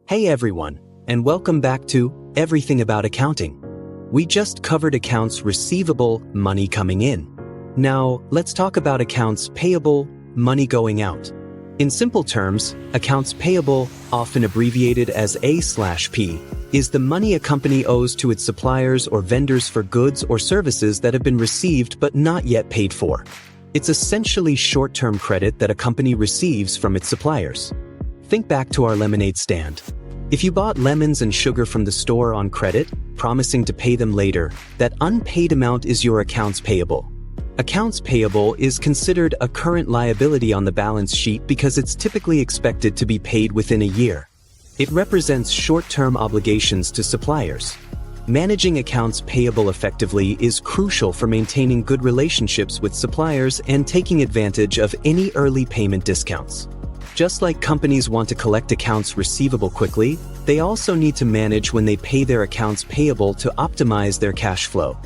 Hey everyone, and welcome back to Everything About Accounting. We just covered accounts receivable, money coming in. Now, let's talk about accounts payable, money going out. In simple terms, accounts payable, often abbreviated as A/P, is the money a company owes to its suppliers or vendors for goods or services that have been received but not yet paid for. It's essentially short-term credit that a company receives from its suppliers. Think back to our lemonade stand. If you bought lemons and sugar from the store on credit, promising to pay them later, that unpaid amount is your accounts payable. Accounts payable is considered a current liability on the balance sheet because it's typically expected to be paid within a year. It represents short-term obligations to suppliers. Managing accounts payable effectively is crucial for maintaining good relationships with suppliers and taking advantage of any early payment discounts. Just like companies want to collect accounts receivable quickly, they also need to manage when they pay their accounts payable to optimize their cash flow.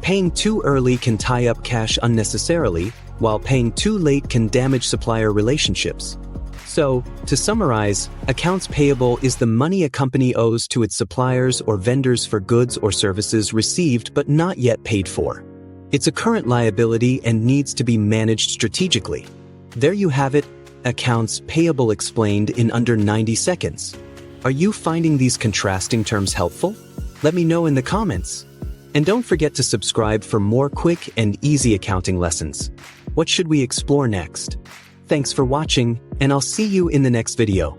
Paying too early can tie up cash unnecessarily, while paying too late can damage supplier relationships. So, to summarize, accounts payable is the money a company owes to its suppliers or vendors for goods or services received but not yet paid for. It's a current liability and needs to be managed strategically. There you have it, accounts payable explained in under 90 seconds. Are you finding these contrasting terms helpful? Let me know in the comments. And don't forget to subscribe for more quick and easy accounting lessons. What should we explore next? Thanks for watching, and I'll see you in the next video.